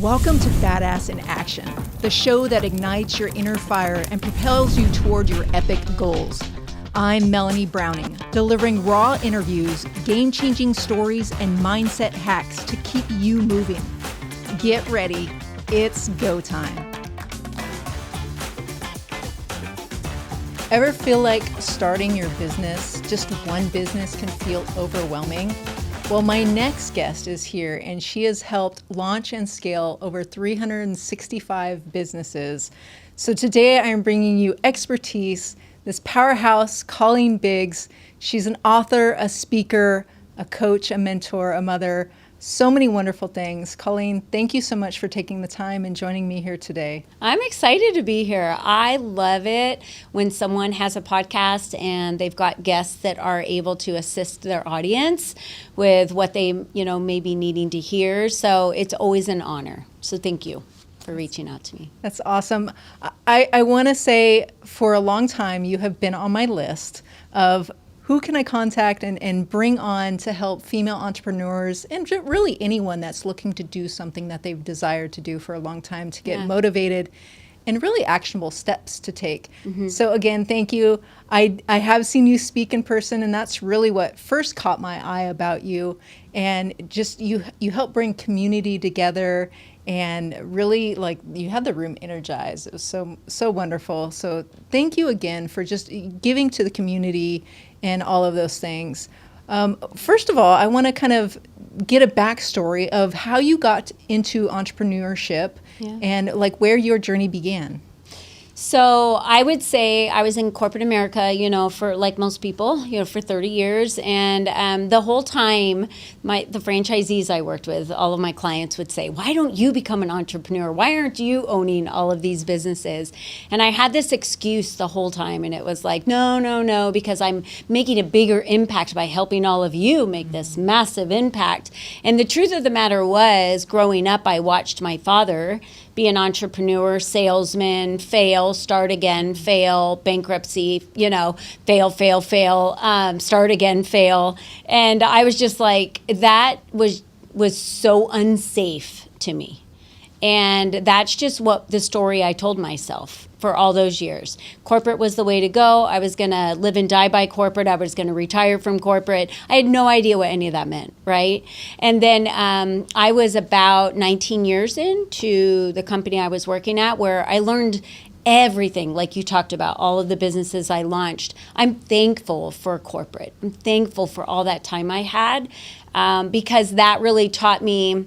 Welcome to Badass in Action, the show that ignites your inner fire and propels you toward your epic goals. I'm Melanie Browning, delivering raw interviews, game-changing stories, and mindset hacks to keep you moving. Get ready, it's go time. Ever feel like starting your business, just one business, can feel overwhelming? Well, my next guest is here, and she has helped launch and scale over 365 businesses. So today I am bringing you expertise, this powerhouse, Colleen Biggs. She's an author, a speaker, a coach, a mentor, a mother, so many wonderful things. Colleen, thank you so much for taking the time and joining me here today. I'm excited to be here. I love it when someone has a podcast and they've got guests that are able to assist their audience with what they, may be needing to hear. So it's always an honor. So thank you for reaching out to me. That's awesome. I want to say for a long time, you have been on my list of who can I contact and bring on to help female entrepreneurs and really anyone that's looking to do something that they've desired to do for a long time to get motivated and really actionable steps to take. Mm-hmm. So again, thank you. I have seen you speak in person, and that's really what first caught my eye about you. And just you help bring community together, and really, like, you had the room energized. It was so wonderful. So thank you again for just giving to the community and all of those things. First of all, I want to kind of get a backstory of how you got into entrepreneurship and like where your journey began. So I would say I was in corporate America, for like most people, for 30 years. And the whole time, the franchisees I worked with, all of my clients would say, why don't you become an entrepreneur? Why aren't you owning all of these businesses? And I had this excuse the whole time. And it was like, no, because I'm making a bigger impact by helping all of you make this massive impact. And the truth of the matter was, growing up, I watched my father be an entrepreneur, salesman, fail, start again, fail, bankruptcy, fail, start again, fail. And I was just like, that was so unsafe to me. And that's just what the story I told myself for all those years. Corporate was the way to go. I was going to live and die by corporate. I was going to retire from corporate. I had no idea what any of that meant, right? And then I was about 19 years into the company I was working at, where I learned everything, like you talked about, all of the businesses I launched. I'm thankful for corporate. I'm thankful for all that time I had because that really taught me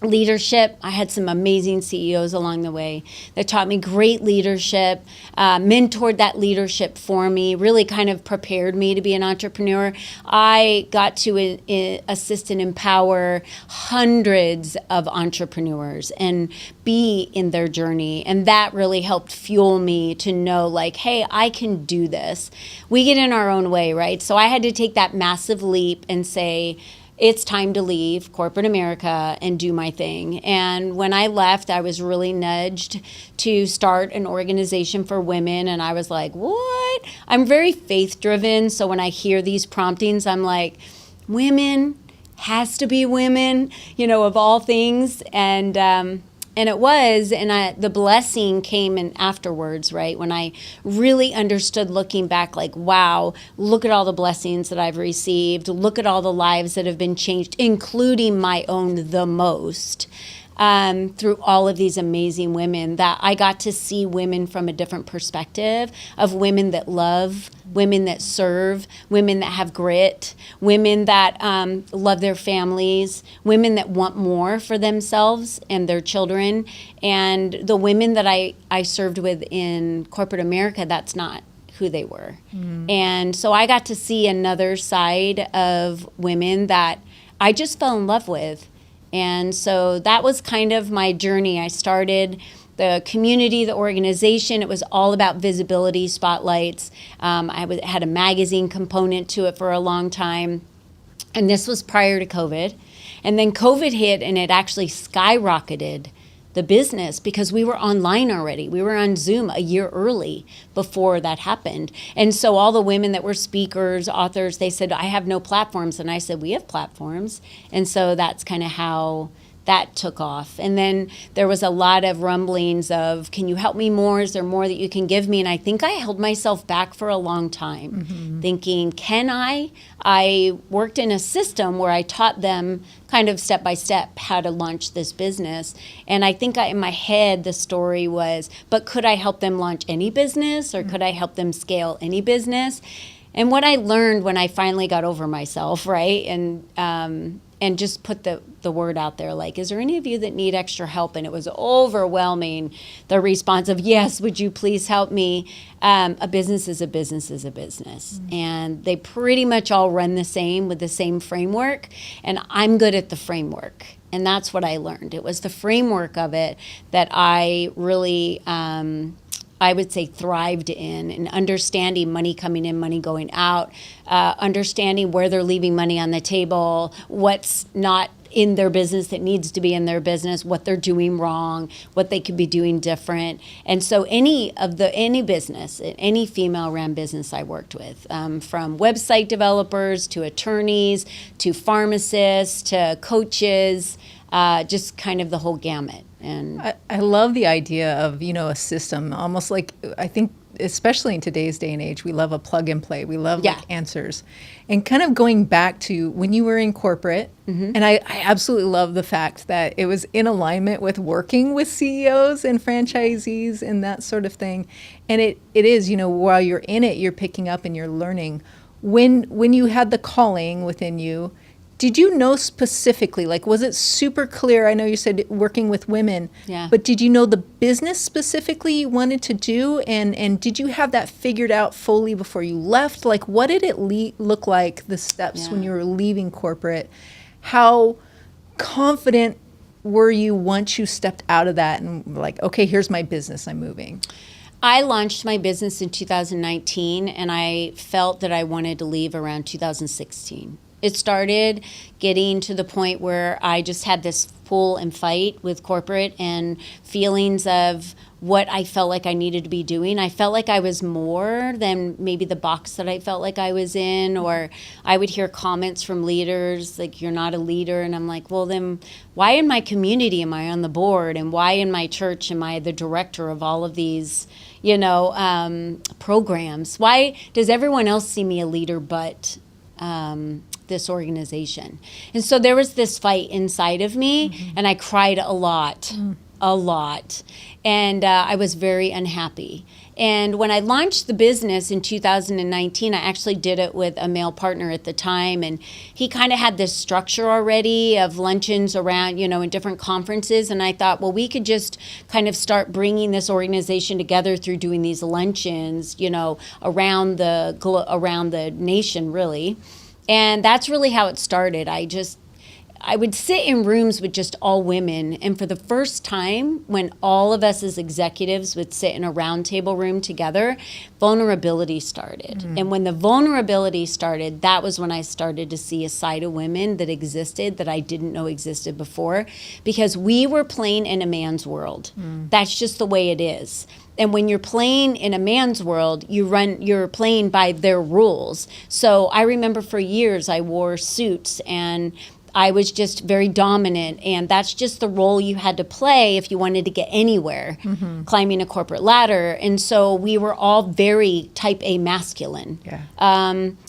leadership. I had some amazing CEOs along the way that taught me great leadership, mentored that leadership for me, really kind of prepared me to be an entrepreneur. I got to assist and empower hundreds of entrepreneurs and be in their journey. And that really helped fuel me to know, like, hey, I can do this. We get in our own way, right? So I had to take that massive leap and say, it's time to leave corporate America and do my thing. And when I left, I was really nudged to start an organization for women. And I was like, what? I'm very faith-driven. So when I hear these promptings, I'm like, women, has to be women, of all things. And it was, and the blessing came in afterwards, right? When I really understood, looking back, like, wow, look at all the blessings that I've received. Look at all the lives that have been changed, including my own the most, through all of these amazing women, that I got to see women from a different perspective, of women that love, women that serve, women that have grit, women that love their families, women that want more for themselves and their children. And the women that I served with in corporate America, that's not who they were. Mm. And so I got to see another side of women that I just fell in love with. And so that was kind of my journey. I started the community, the organization. It was all about visibility, spotlights. I had a magazine component to it for a long time. And this was prior to COVID. And then COVID hit, and it actually skyrocketed the business because we were online already. We were on Zoom a year early before that happened. And so all the women that were speakers, authors, they said, I have no platforms. And I said, we have platforms. And so that's kind of how that took off. And then there was a lot of rumblings of, can you help me more? Is there more that you can give me? And I think I held myself back for a long time, thinking, can I? I worked in a system where I taught them kind of step by step how to launch this business. And I think in my head, the story was, but could I help them launch any business, or could I help them scale any business? And what I learned when I finally got over myself, right, and just put the word out there, like, is there any of you that need extra help? And it was overwhelming, the response of, yes, would you please help me? A business is a business is a business. And they pretty much all run the same with the same framework. And I'm good at the framework. And that's what I learned. It was the framework of it that I really, I would say, thrived in, and understanding money coming in, money going out, understanding where they're leaving money on the table, what's not in their business that needs to be in their business, what they're doing wrong, what they could be doing different. And so any business, any female-run business I worked with, from website developers to attorneys to pharmacists to coaches, just kind of the whole gamut. And I love the idea of, a system, almost like, I think, especially in today's day and age, we love a plug and play. We love like answers. And kind of going back to when you were in corporate, and I absolutely love the fact that it was in alignment with working with CEOs and franchisees and that sort of thing. And it is, while you're in it, you're picking up and you're learning. When you had the calling within you, did you know specifically, like, was it super clear? I know you said working with women, but did you know the business specifically you wanted to do? And did you have that figured out fully before you left? Like, what did it look like, the steps when you were leaving corporate? How confident were you once you stepped out of that and like, okay, here's my business, I'm moving? I launched my business in 2019, and I felt that I wanted to leave around 2016. It started getting to the point where I just had this pull and fight with corporate and feelings of what I felt like I needed to be doing. I felt like I was more than maybe the box that I felt like I was in, or I would hear comments from leaders like, you're not a leader. And I'm like, well, then why in my community am I on the board? And why in my church am I the director of all of these, programs? Why does everyone else see me a leader but this organization? And so there was this fight inside of me, and I cried a lot. And I was very unhappy. And when I launched the business in 2019, I actually did it with a male partner at the time. And he kind of had this structure already of luncheons around, in different conferences. And I thought, well, we could just kind of start bringing this organization together through doing these luncheons, around the nation, really. And that's really how it started. I would sit in rooms with just all women. And for the first time, when all of us as executives would sit in a round table room together, vulnerability started. And when the vulnerability started, that was when I started to see a side of women that existed that I didn't know existed before, because we were playing in a man's world. That's just the way it is. And when you're playing in a man's world, you're playing by their rules. So I remember for years I wore suits and I was just very dominant, and that's just the role you had to play if you wanted to get anywhere, climbing a corporate ladder. And so we were all very type A masculine.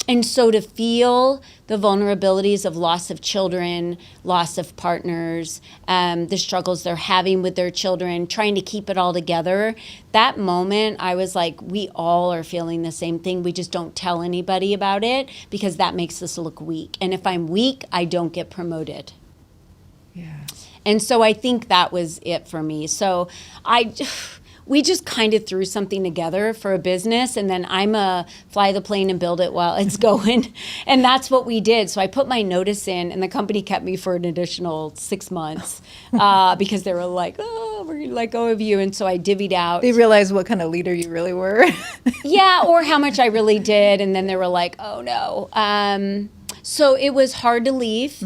And so to feel the vulnerabilities of loss of children, loss of partners, the struggles they're having with their children, trying to keep it all together, that moment I was like, we all are feeling the same thing. We just don't tell anybody about it because that makes us look weak. And if I'm weak, I don't get promoted. And so I think that was it for me. So we just kind of threw something together for a business, and then I'm a fly the plane and build it while it's going. And that's what we did. So I put my notice in, and the company kept me for an additional 6 months because they were like, oh, we're going to let go of you. And so I divvied out. They realized what kind of leader you really were. Or how much I really did. And then they were like, oh, no. So it was hard to leave.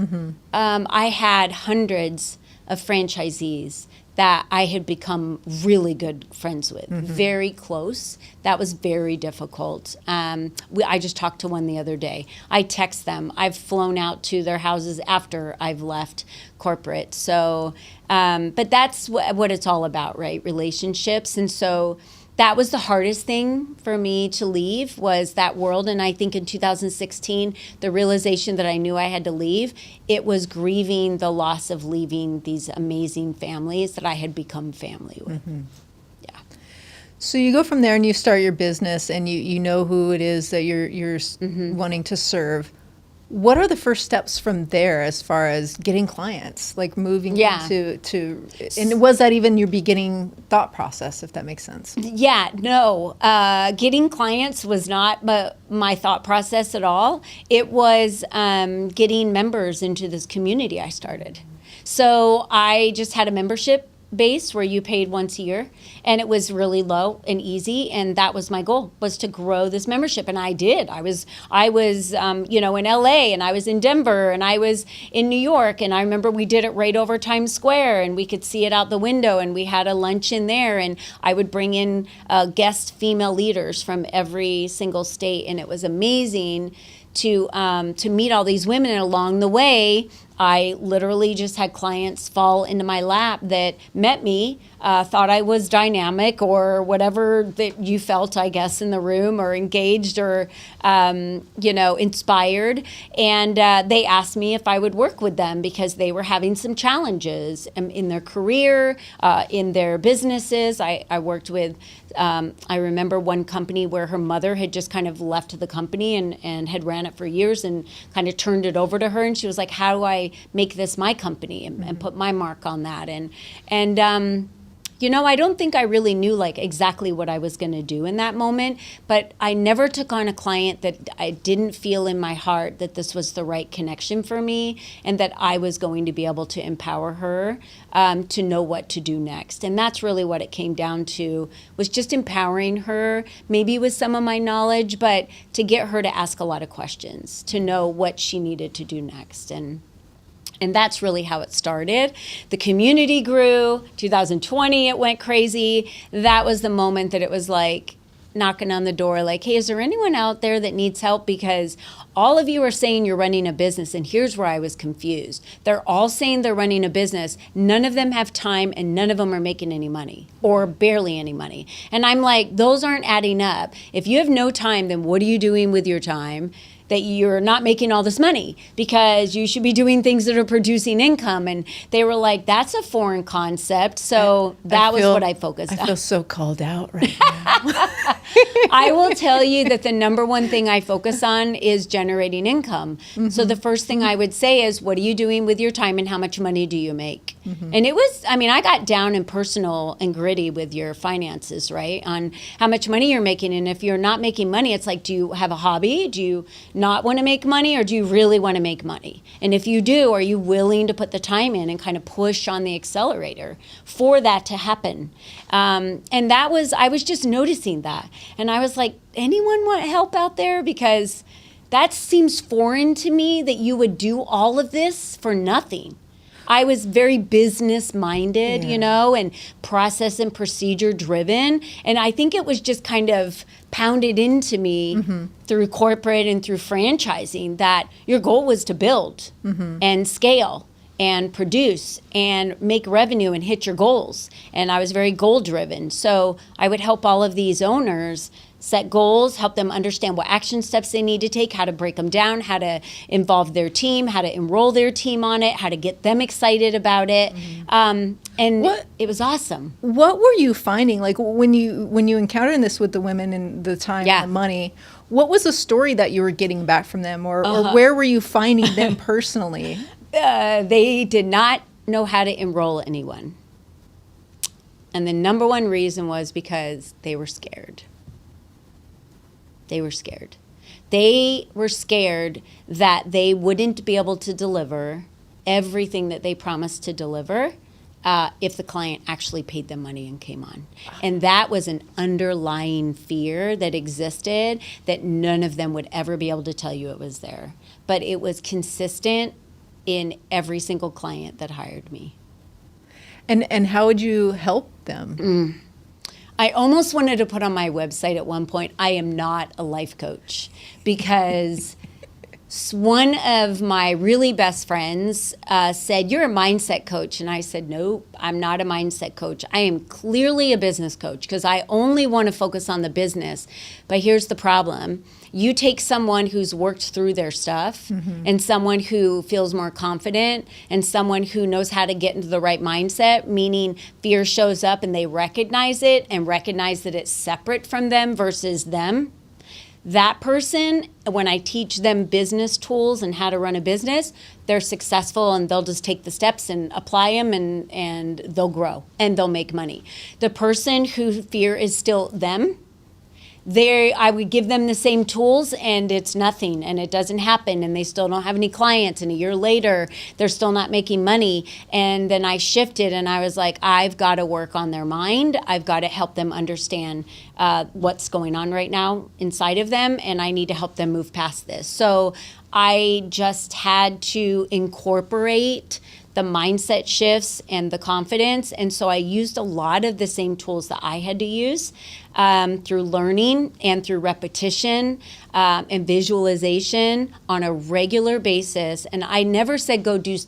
I had hundreds of franchisees that I had become really good friends with, very close. That was very difficult. I just talked to one the other day. I text them. I've flown out to their houses after I've left corporate. So, but that's what it's all about, right? Relationships. And so that was the hardest thing for me to leave, was that world. And I think in 2016, the realization that I knew I had to leave, it was grieving the loss of leaving these amazing families that I had become family with. Yeah. So you go from there and you start your business, and you know who it is that you're wanting to serve. What are the first steps from there as far as getting clients, like moving to and was that even your beginning thought process, if that makes sense? Yeah, no. Getting clients was not my thought process at all. It was getting members into this community I started. So I just had a membership base where you paid once a year, and it was really low and easy, and that was my goal, was to grow this membership. And I did. I was in LA, and I was in Denver, and I was in New York, and I remember we did it right over Times Square, and we could see it out the window, and we had a lunch in there, and I would bring in guest female leaders from every single state, and it was amazing to meet all these women. And along the way, I literally just had clients fall into my lap that met me, thought I was dynamic or whatever that you felt, I guess, in the room, or engaged, or, inspired. And they asked me if I would work with them because they were having some challenges in their career, in their businesses. I worked with, I remember one company where her mother had just kind of left the company and had ran it for years and kind of turned it over to her. And she was like, how do I make this my company and put my mark on that? I don't think I really knew like exactly what I was going to do in that moment, but I never took on a client that I didn't feel in my heart that this was the right connection for me, and that I was going to be able to empower her to know what to do next. And that's really what it came down to, was just empowering her, maybe with some of my knowledge, but to get her to ask a lot of questions, to know what she needed to do next. And that's really how it started. The community grew. 2020, it went crazy. That was the moment that it was like knocking on the door, like, hey, is there anyone out there that needs help? Because all of you are saying you're running a business, and here's where I was confused. They're all saying they're running a business. None of them have time, and none of them are making any money, or barely any money. And I'm like, those aren't adding up. If you have no time, then what are you doing with your time that you're not making all this money? Because you should be doing things that are producing income. And they were like, that's a foreign concept. So that was what I focused on. I feel so called out right now. I will tell you that the number one thing I focus on is generating income. So the first thing I would say is, what are you doing with your time, and how much money do you make? And it was, I got down and personal and gritty with your finances, right? On how much money you're making. And if you're not making money, it's like, do you have a hobby? Do you not want to make money, or do you really want to make money? And if you do, are you willing to put the time in and kind of push on the accelerator for that to happen? And I was just noticing that. And I was like, anyone want help out there? Because that seems foreign to me, that you would do all of this for nothing. I was very business minded, and process and procedure driven. And I think it was just kind of pounded into me through corporate and through franchising that your goal was to build and scale and produce and make revenue and hit your goals. And I was very goal driven. So I would help all of these owners set goals, help them understand what action steps they need to take, how to break them down, how to involve their team, how to enroll their team on it, how to get them excited about it. It was awesome. What were you finding, like when you encountered this with the women and the time and the money? What was the story that you were getting back from them, or where were you finding them personally? They did not know how to enroll anyone. And the number one reason was because they were scared. They were scared. They were scared that they wouldn't be able to deliver everything that they promised to deliver if the client actually paid them money and came on. And that was an underlying fear that existed that none of them would ever be able to tell you it was there. But it was consistent in every single client that hired me. And how would you help them? I almost wanted to put on my website at one point, I am not a life coach, because one of my really best friends said, "You're a mindset coach." And I said, "Nope, I'm not a mindset coach. I am clearly a business coach, because I only want to focus on the business." But here's the problem. You take someone who's worked through their stuff, and someone who feels more confident, and someone who knows how to get into the right mindset, meaning fear shows up and they recognize it and recognize that it's separate from them versus them. That person, when I teach them business tools and how to run a business, they're successful, and they'll just take the steps and apply them, and they'll grow and they'll make money. The person who fear is still them, I would give them the same tools, and it's nothing, and it doesn't happen, and they still don't have any clients, and a year later they're still not making money. And then I shifted, and I was like, I've got to work on their mind. I've got to help them understand what's going on right now inside of them, and I need to help them move past this. So I just had to incorporate the mindset shifts and the confidence. And so I used a lot of the same tools that I had to use through learning and through repetition and visualization on a regular basis. And I never said, go do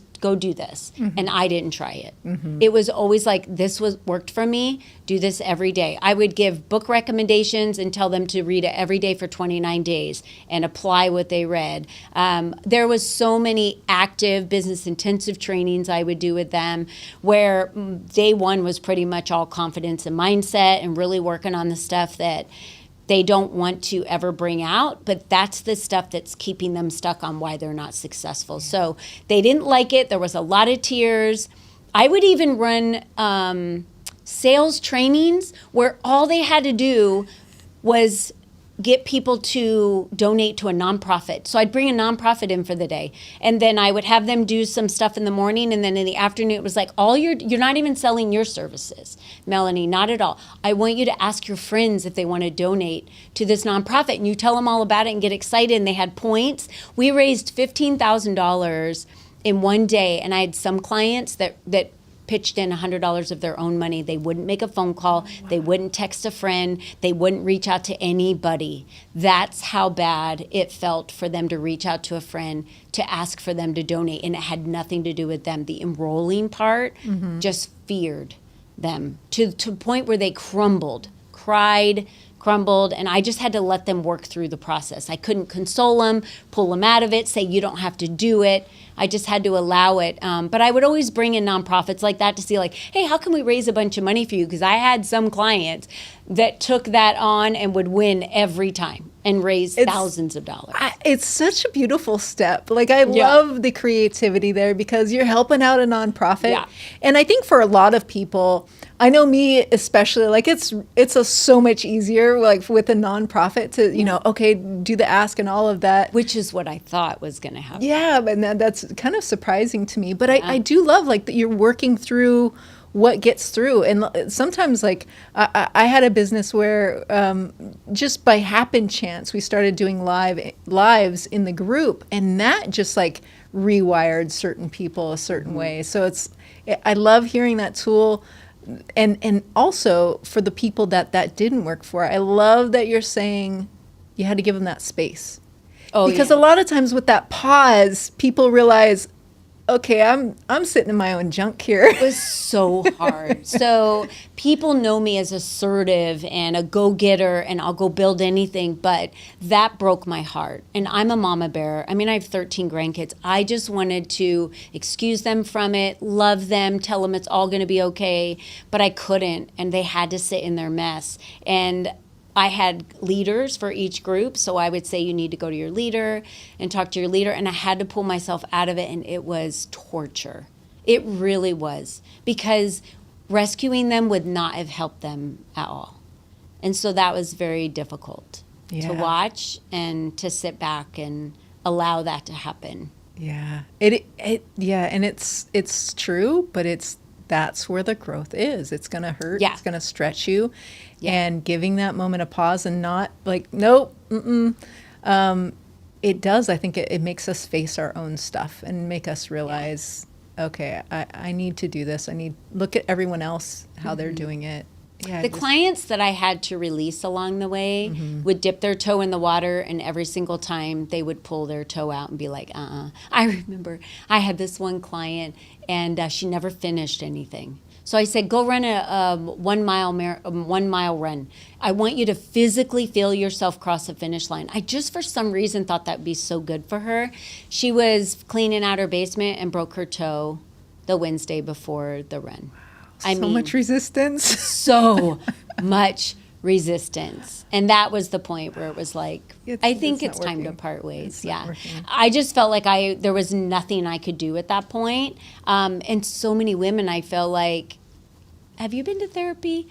this. And I didn't try it. It was always like, this worked for me. Do this every day. I would give book recommendations and tell them to read it every day for 29 days and apply what they read. There was so many active business intensive trainings I would do with them, where day one was pretty much all confidence and mindset and really working on the stuff that they don't want to ever bring out, but that's the stuff that's keeping them stuck on why they're not successful. So they didn't like it. There was a lot of tears. I would even run sales trainings where all they had to do was get people to donate to a nonprofit. So I'd bring a nonprofit in for the day, and then I would have them do some stuff in the morning, and then in the afternoon it was like, you're not even selling your services, Melanie, not at all. I want you to ask your friends if they want to donate to this nonprofit, and you tell them all about it and get excited, and they had points. We raised $15,000 in one day, and I had some clients that pitched in $100 of their own money. They wouldn't make a phone call. They wouldn't text a friend. They wouldn't reach out to anybody. That's how bad it felt for them to reach out to a friend to ask for them to donate. And it had nothing to do with them. The enrolling part just feared them to a point where they cried, crumbled, and I just had to let them work through the process. I couldn't console them, pull them out of it, say you don't have to do it. I just had to allow it. But I would always bring in nonprofits like that to see, like, hey, how can we raise a bunch of money for you? Because I had some clients that took that on and would win every time and raise thousands of dollars. It's such a beautiful step. Like, I love the creativity there, because you're helping out a nonprofit. Yeah. And I think for a lot of people, I know me especially, like it's so much easier, like with a nonprofit to, okay, do the ask and all of that. Which is what I thought was going to happen. Yeah, but that's kind of surprising to me. But I do love, like, that you're working through what gets through. And sometimes, like, I had a business where just by happen chance, we started doing lives in the group, and that just like rewired certain people a certain way. So I love hearing that tool. And also for the people that didn't work for, I love that you're saying you had to give them that space. Because a lot of times with that pause, people realize, okay, I'm sitting in my own junk here. It was so hard. So people know me as assertive and a go-getter, and I'll go build anything, but that broke my heart. And I'm a mama bear. I mean, I have 13 grandkids. I just wanted to excuse them from it, love them, tell them it's all going to be okay, but I couldn't, and they had to sit in their mess. And I had leaders for each group, so I would say you need to go to your leader and talk to your leader, and I had to pull myself out of it, and it was torture. It really was, because rescuing them would not have helped them at all. And so that was very difficult to watch and to sit back and allow that to happen. Yeah. And it's true, but that's where the growth is. It's going to hurt. Yeah. It's going to stretch you. Yeah. And giving that moment of pause and not like, nope, it does. I think it makes us face our own stuff and make us realize okay, I need to do this. Look at everyone else, how they're doing it. Yeah, The clients that I had to release along the way would dip their toe in the water, and every single time they would pull their toe out and be like, I remember I had this one client, and she never finished anything. So I said, go run a 1 mile run. I want you to physically feel yourself cross the finish line. I just, for some reason, thought that would be so good for her. She was cleaning out her basement and broke her toe the Wednesday before the run. so much resistance. So much resistance. And that was the point where it was like, I think it's time to part ways. Yeah. I just felt like there was nothing I could do at that point. And so many women, I feel like, have you been to therapy?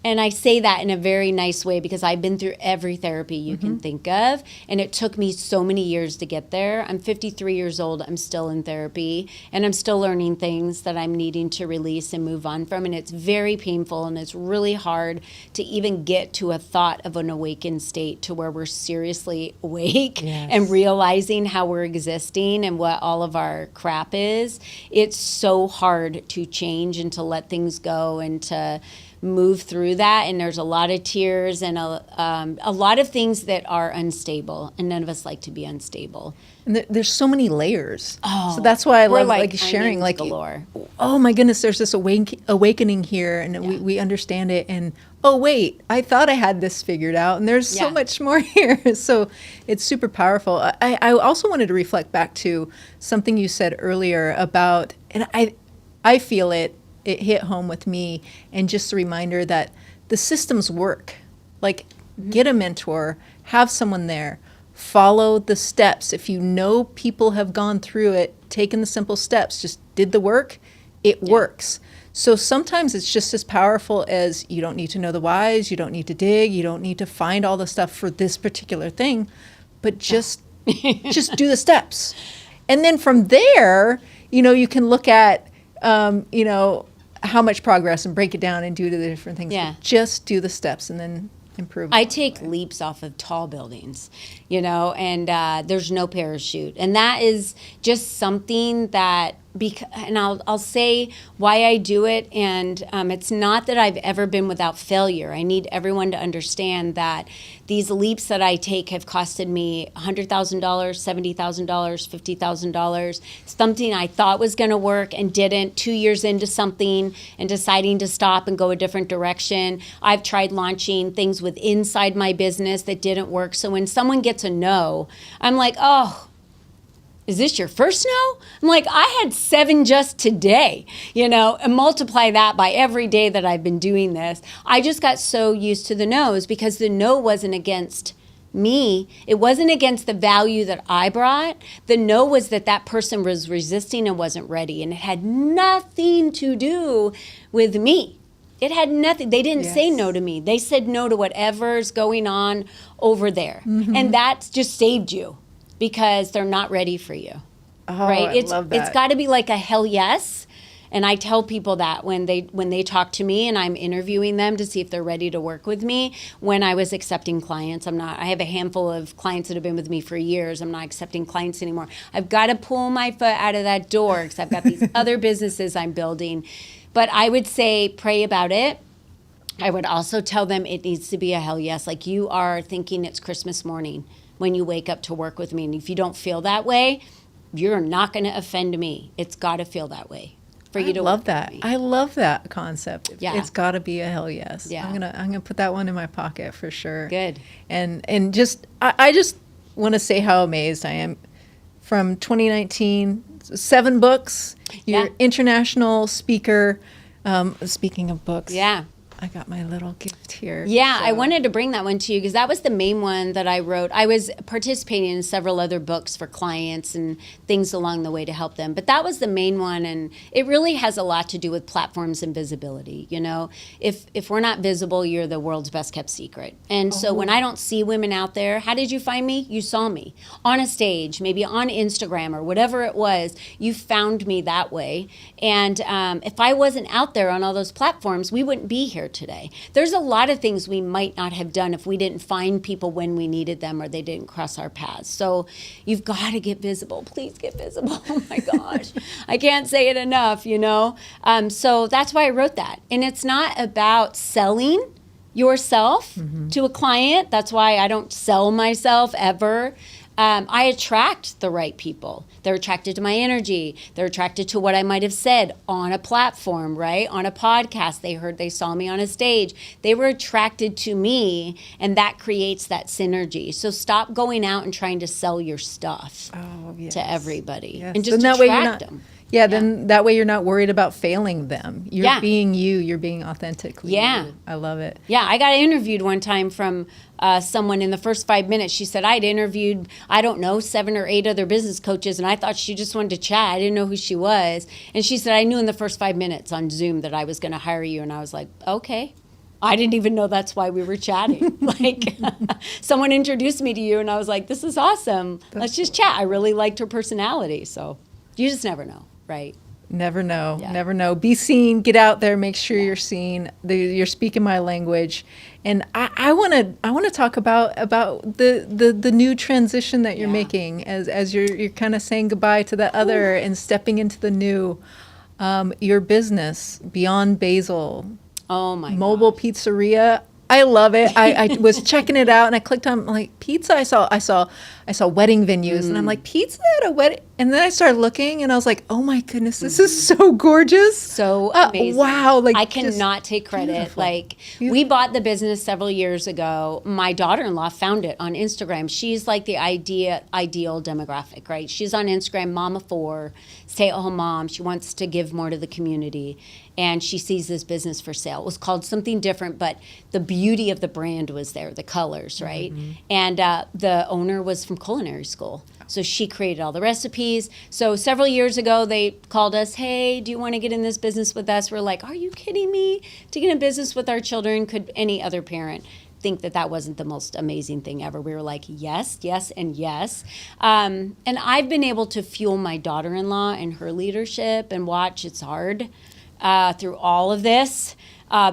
And I say that in a very nice way because I've been through every therapy you can think of. And it took me so many years to get there. I'm 53 years old. I'm still in therapy. And I'm still learning things that I'm needing to release and move on from. And it's very painful. And it's really hard to even get to a thought of an awakened state to where we're seriously awake and realizing how we're existing and what all of our crap is. It's so hard to change and to let things go and to move through that, and there's a lot of tears and a lot of things that are unstable, and none of us like to be unstable. And there's so many layers. So that's why I love like sharing, like, galore. Oh my goodness, there's this awakening here, and we understand it. And oh wait, I thought I had this figured out, and there's so much more here. So it's super powerful. I also wanted to reflect back to something you said earlier about, and I feel it hit home with me, and just a reminder that the systems work. Like, get a mentor, have someone there, follow the steps. If you know people have gone through it, taken the simple steps, just did the work, it works. So sometimes it's just as powerful as, you don't need to know the whys, you don't need to dig, you don't need to find all the stuff for this particular thing, but just do the steps. And then from there, you can look at, how much progress and break it down and do the different things. Yeah. But just do the steps and then improve. I take leaps off of tall buildings, and there's no parachute. And that is just something that, and I'll say why I do it. And it's not that I've ever been without failure. I need everyone to understand that these leaps that I take have costed me $100,000, $70,000, $50,000. Something I thought was going to work and didn't. 2 years into something and deciding to stop and go a different direction. I've tried launching things with inside my business that didn't work. So when someone gets a no, I'm like, oh, is this your first no? I'm like, I had 7 just today, and multiply that by every day that I've been doing this. I just got so used to the no's because the no wasn't against me. It wasn't against the value that I brought. The no was that person was resisting and wasn't ready, and it had nothing to do with me. It had nothing. They didn't say no to me. They said no to whatever's going on over there. And that just saved you. Because they're not ready for you, right? I love that. It's got to be like a hell yes, and I tell people that when they talk to me and I'm interviewing them to see if they're ready to work with me. When I was accepting clients, I have a handful of clients that have been with me for years. I'm not accepting clients anymore. I've got to pull my foot out of that door because I've got these other businesses I'm building. But I would say pray about it. I would also tell them it needs to be a hell yes. Like, you are thinking it's Christmas morning when you wake up to work with me. And if you don't feel that way, you're not going to offend me. It's got to feel that way for you to work with me. I love that concept. Yeah. It's got to be a hell yes. Yeah. I'm gonna put that one in my pocket for sure. Good. And I just want to say how amazed I am. From 2019, 7 books. You're international speaker. Speaking of books. Yeah. I got my little gift here. Yeah, so. I wanted to bring that one to you because that was the main one that I wrote. I was participating in several other books for clients and things along the way to help them. But that was the main one, and it really has a lot to do with platforms and visibility. If we're not visible, you're the world's best kept secret. And so when I don't see women out there, how did you find me? You saw me on a stage, maybe on Instagram or whatever it was. You found me that way. And if I wasn't out there on all those platforms, we wouldn't be here are today. There's a lot of things we might not have done if we didn't find people when we needed them or they didn't cross our paths. So you've got to get visible. Please get visible. Oh my gosh. I can't say it enough, you know? So that's why I wrote that. And it's not about selling yourself to a client. That's why I don't sell myself ever. I attract the right people. They're attracted to my energy. They're attracted to what I might have said on a platform, right? On a podcast. They saw me on a stage. They were attracted to me, and that creates that synergy. So stop going out and trying to sell your stuff to everybody. Yes. And just that way you're attract not, them. then that way you're not worried about failing them. You're being you. You're being authentically you. I love it. Yeah, I got interviewed one time from someone in the first 5 minutes. She said, I'd interviewed, 7 or 8 other business coaches, and I thought she just wanted to chat. I didn't know who she was. And she said, I knew in the first 5 minutes on Zoom that I was going to hire you. And I was like, okay. I didn't even know that's why we were chatting. Like, someone introduced me to you, and I was like, this is awesome. Let's just chat. I really liked her personality. So you just never know. Right. Never know. Never know. Be seen. Get out there. Make sure you're seen. You're speaking my language. And I want to talk about the new transition that you're making as you're kind of saying goodbye to that other and stepping into the new. Your business, Beyond Basil. Oh my God. Mobile pizzeria. I love it. I was checking it out and I clicked on like pizza. I saw wedding venues and I'm like, pizza at a wedding. And then I started looking and I was like, oh my goodness, this is so gorgeous. So amazing. Wow. Like I cannot take credit. beautiful. Like we bought the business several years ago. My daughter-in-law found it on Instagram. She's like the ideal demographic, right? She's on Instagram, mom of 4, stay-at-home mom. She wants to give more to the community. And she sees this business for sale. It was called something different, but the beauty of the brand was there, the colors, right? And the owner was from culinary school. So she created all the recipes. So several years ago, they called us, hey, do you want to get in this business with us? We're like, are you kidding me? To get in business with our children, could any other parent think that wasn't the most amazing thing ever? We were like, yes, yes, and yes. And I've been able to fuel my daughter-in-law and her leadership and watch. It's hard. Through all of this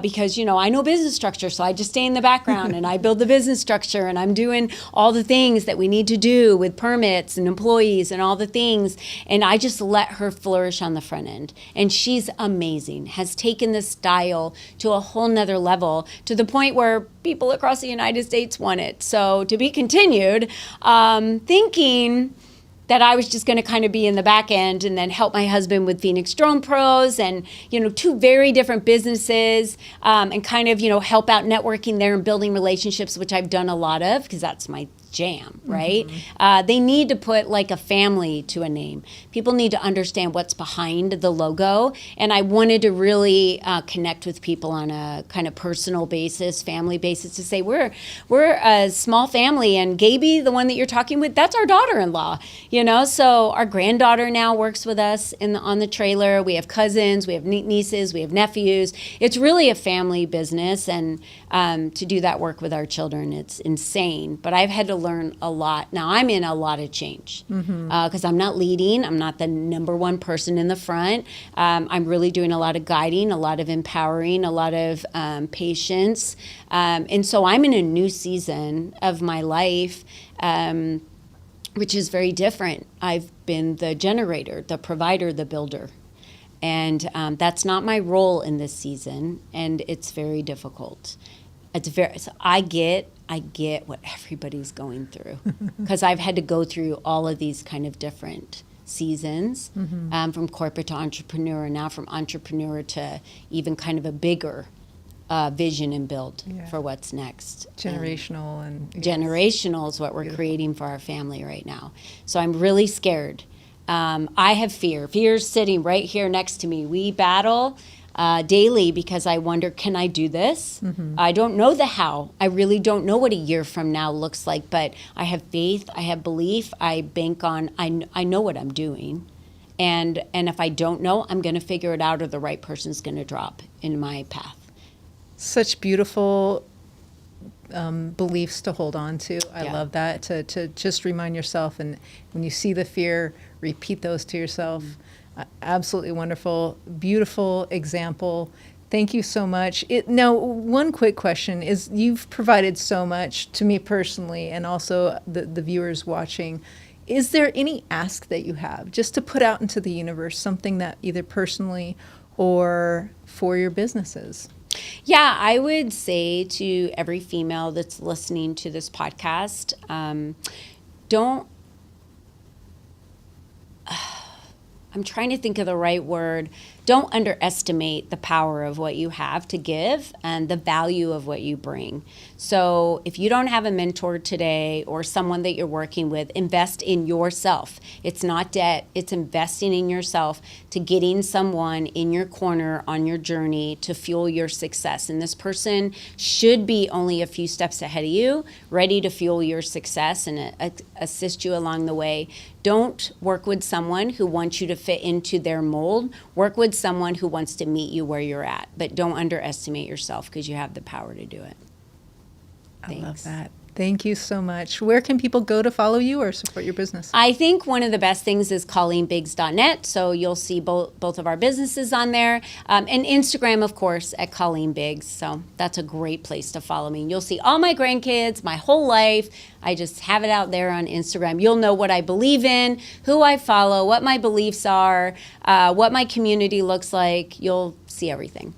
because, I know business structure, so I just stay in the background and I build the business structure and I'm doing all the things that we need to do with permits and employees and all the things. And I just let her flourish on the front end. And she's amazing, has taken this style to a whole nother level to the point where people across the United States want it. So to be continued, thinking that I was just going to kind of be in the back end and then help my husband with Phoenix Drone Pros and, 2 very different businesses and kind of, help out networking there and building relationships, which I've done a lot of because that's my jam, right? They need to put like a family to a name. People need to understand what's behind the logo. And I wanted to really connect with people on a kind of personal basis, family basis to say, we're a small family and Gaby, the one that you're talking with, that's our daughter-in-law, So our granddaughter now works with us on the trailer. We have cousins, we have nieces, we have nephews. It's really a family business. And to do that work with our children, it's insane. But I've had to learn a lot. Now I'm in a lot of change because I'm not leading. I'm not the number one person in the front. I'm really doing a lot of guiding, a lot of empowering, a lot of patience. And so I'm in a new season of my life, which is very different. I've been the generator, the provider, the builder. And that's not my role in this season. And it's very difficult. So I get what everybody's going through because I've had to go through all of these kind of different seasons from corporate to entrepreneur and now from entrepreneur to even kind of a bigger vision and build for what's next. Generational generational is what we're creating for our family right now. So I'm really scared. I have fear. Fear's sitting right here next to me. We battle daily because I wonder, can I do this? I don't know the how. I really don't know what a year from now looks like, but I have faith, I have belief, I bank on, I know what I'm doing. And if I don't know, I'm going to figure it out or the right person's going to drop in my path. Such beautiful beliefs to hold on to. I love that, to just remind yourself, and when you see the fear, repeat those to yourself. Absolutely wonderful, beautiful example. Thank you so much. Now, one quick question is, you've provided so much to me personally and also the viewers watching. Is there any ask that you have just to put out into the universe, something that either personally or for your businesses? Yeah, I would say to every female that's listening to this podcast, don't, I'm trying to think of the right word. Don't underestimate the power of what you have to give and the value of what you bring. So if you don't have a mentor today or someone that you're working with, invest in yourself. It's not debt, it's investing in yourself to getting someone in your corner on your journey to fuel your success. And this person should be only a few steps ahead of you, ready to fuel your success and assist you along the way. Don't work with someone who wants you to fit into their mold. Work with someone who wants to meet you where you're at. But don't underestimate yourself because you have the power to do it. Thanks. I love that. Thank you so much. Where can people go to follow you or support your business? I think one of the best things is ColleenBiggs.net. So you'll see both of our businesses on there. And Instagram, of course, at Colleen Biggs. So that's a great place to follow me. You'll see all my grandkids, my whole life. I just have it out there on Instagram. You'll know what I believe in, who I follow, what my beliefs are, what my community looks like. You'll see everything.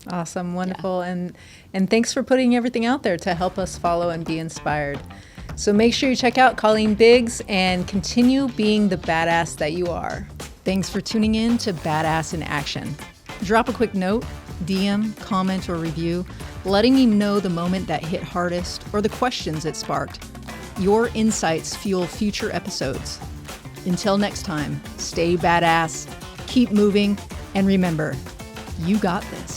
Awesome. Wonderful. Yeah. And thanks for putting everything out there to help us follow and be inspired. So make sure you check out Colleen Biggs and continue being the badass that you are. Thanks for tuning in to Badass in Action. Drop a quick note, DM, comment, or review, letting me know the moment that hit hardest or the questions it sparked. Your insights fuel future episodes. Until next time, stay badass, keep moving, and remember, you got this.